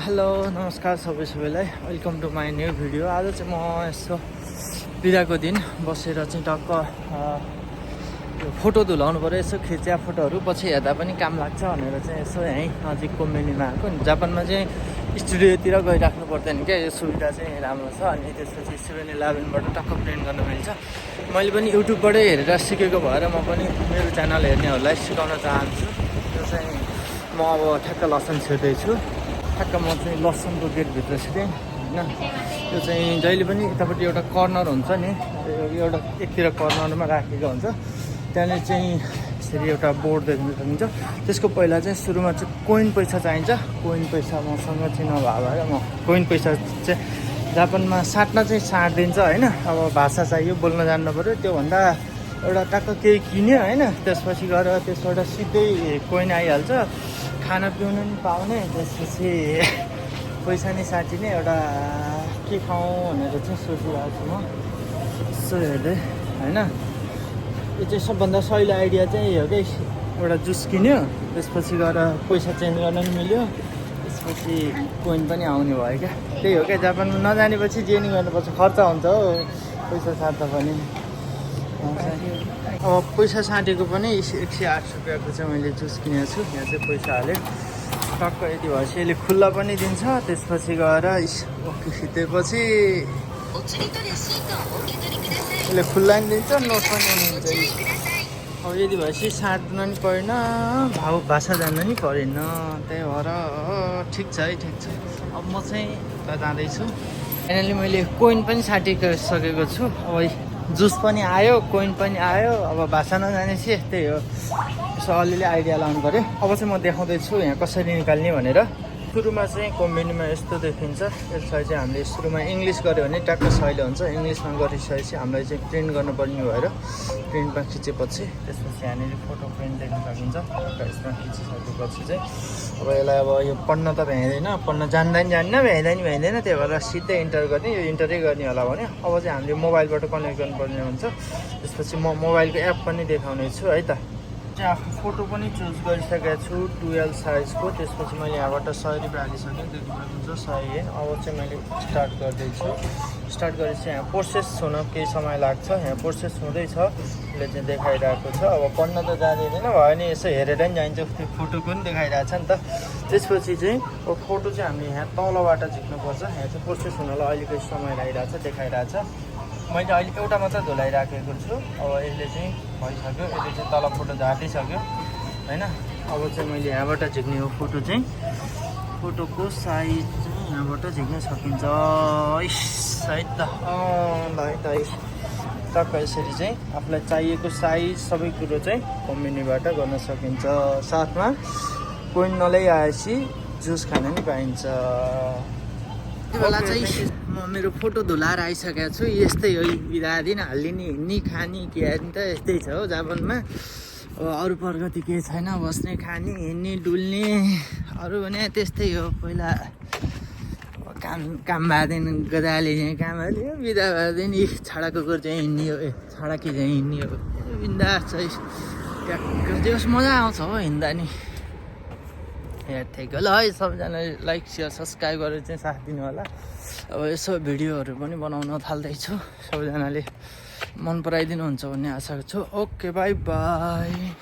Hello नमस्कार सबैलाई welcome to my new video. आज चाहिँ म यसो बिदाको दिन बसेर चाहिँ टक्क फोटो धुलाउनु पऱ्यो। यसो खिच्या फोटोहरू पछि हेर्दा पनि काम लाग्छ भनेर चाहिँ यसो यहीँ नजिकको मेन्युमा आएको। जापानमा चाहिँ स्टुडियोतिर गइराख्नु पर्दैन क्या, यो सुविधा चाहिँ राम्रो छ। अनि त्यसपछि 7-Elevenबाट टक्क प्रिन्ट गर्न मिल्छ। मैले पनि युट्युबबाटै हेरेर सिकेको भएर म पनि मेरो च्यानल हेर्नेहरूलाई सिकाउन चाहन्छु। त्यो चाहिँ म अब ठ्याक्क लसन छिर्दैछु। ठ्याक्क म चाहिँ लसनको गेटभित्र छिरेँ होइन। त्यो चाहिँ जहिले पनि यतापट्टि एउटा कर्नर हुन्छ नि, एउटा एकतिर कर्नरमा राखेको हुन्छ। त्यहाँनिर चाहिँ यसरी एउटा बोर्ड देख्न सकिन्छ। त्यसको पहिला चाहिँ सुरुमा चाहिँ कोइन पैसा चाहिन्छ। कोइन पैसा मसँग चाहिँ नभएर म कोइन पैसा चाहिँ जापानमा साट्न चाहिँ साटिदिन्छ होइन। अब भाषा चाहियो, बोल्न जान्नु पऱ्यो। त्योभन्दा एउटा टक्क केही किन्यो होइन, त्यसपछि गएर त्यसबाट सिधै कोइन आइहाल्छ। खाना पिउनु पनि पाउने, त्यसपछि पैसा नि साटिने। एउटा के खाउँ भनेर चाहिँ सोचिरहेको छु म यसो हेर्दै होइन। यो चाहिँ सबभन्दा सहिलो आइडिया चाहिँ हो कि एउटा जुस किन्यो, त्यसपछि गएर पैसा चेन्ज गर्न पनि मिल्यो, त्यसपछि कोइन पनि आउने भयो क्या। त्यही हो क्या, जापानमा नजानेपछि जे नि गर्नुपर्छ, खर्च हुन्छ हो पैसा साट्दा पनि। अब पैसा साटेको पनि 108 रुपियाँको चाहिँ मैले जुस किनेको छु। यहाँ चाहिँ पैसा हालेँ टक्क, यति भएपछि यसले खुल्ला पनि दिन्छ। त्यसपछि गएर ओके खिचेपछि यसले खुल्ला पनि दिन्छ, नोट पनि दिन्छ। अब यदि भएपछि साट्न नि परेन, भाषा जान्नु नि परेन। त्यही भएर ठिक छ है, ठिक छ। अब म चाहिँ जाँदैछु। फाइनली मैले कोइन पनि साटिसकेको छु। अब जुस पनि आयो, कोइन पनि आयो। अब भाषा नजानेपछि त्यही हो, यसो अलिअलि आइडिया लाउनु पऱ्यो। अब चाहिँ म देखाउँदैछु यहाँ कसरी निकाल्ने भनेर। सुरुमा चाहिँ कम्बिनीमा यस्तो देखिन्छ। यसलाई चाहिँ हामीले सुरुमा इङ्ग्लिस गऱ्यो भने ट्याक्क सहिलो हुन्छ। इङ्ग्लिसमा गरिसकेपछि हामीलाई चाहिँ प्रिन्ट गर्नुपर्ने भएर प्रिन्टमा खिचेपछि त्यसपछि यहाँनिर फोटो प्रिन्ट देख्न सकिन्छ। यसमा खिचिसकेपछि चाहिँ अब यसलाई अब यो पढ्न त भ्याइँदैन, पढ्न जान्दा नि जान्न, भ्याइँदैन। त्यही भएर सिधै इन्टर गर्ने, यो इन्टरै गर्ने होला भने। अब चाहिँ हामीले मोबाइलबाट कनेक्ट गर्नुपर्ने हुन्छ। त्यसपछि म मोबाइलको एप पनि देखाउने छु है त। आफ्नो फोटो पनि चुज गरिसकेको छु 12 साइजको। त्यसपछि मैले यहाँबाट 100 रुपियाँ हालिसकेँ, देख्नुहुन्छ 100 येन। अब चाहिँ मैले स्टार्ट गर्दैछु। स्टार्ट गरेपछि यहाँ प्रोसेस हुन केही समय लाग्छ। यहाँ प्रोसेस हुँदैछ, यसले चाहिँ देखाइरहेको छ। अब पढ्न त जाँदैन भयो नि, यसो हेरेर नि जान्छ, त्यो फोटोको पनि देखाइरहेको छ नि त। त्यसपछि चाहिँ अब फोटो चाहिँ हामीले यहाँ तलबाट झिक्नुपर्छ। यहाँ चाहिँ प्रोसेस हुनलाई अलिकति समय लागिरहेको छ, देखाइरहेको छ। मैले अहिले एउटा मात्र धुलाइराखेको छु। अब यसले चाहिँ भइसक्यो, यसले चाहिँ तल फोटो झाटिसक्यो होइन। अब चाहिँ मैले यहाँबाट झिक्ने हो फोटो चाहिँ, फोटोको साइज चाहिँ यहाँबाट झिक्न सकिन्छ सायद त। ल है त, टक्क यसरी चाहिँ आफूलाई चाहिएको साइज सबै कुरो चाहिँ कम्बिनीबाट गर्न सकिन्छ। साथमा कोइन नल्याइआएपछि जुस खान नि पाइन्छ। त्यो बेला चाहिँ म मेरो फोटो धुलाएर आइसकेको छु। यस्तै हो, बिदा दिन हालिदिने, हिँड्ने, खाने के हाल्ने त यस्तै छ हो जापानमा। अब अरू प्रगति केही छैन, बस्ने, खाने, हिँड्ने, डुल्ने। अरू भने त्यस्तै हो। पहिला काम भएदेखि गदाले चाहिँ काम हाल्यो, बिदा भएदेखि छाडा कुकुर चाहिँ हिँड्ने हो, छाडा के चाहिँ हिँड्ने हो। बिन्दास चाहिँ ट्याक्क मजा आउँछ हो हिँड्दा नि। हेर्थेको ल है, सबैजनाले लाइक सेयर सब्सक्राइब गरेर चाहिँ साथ दिनु होला। अब यसो भिडियोहरू पनि बनाउन थाल्दैछु, सबैजनाले मन पराइदिनुहुन्छ भन्ने आशा छु। Okay by by.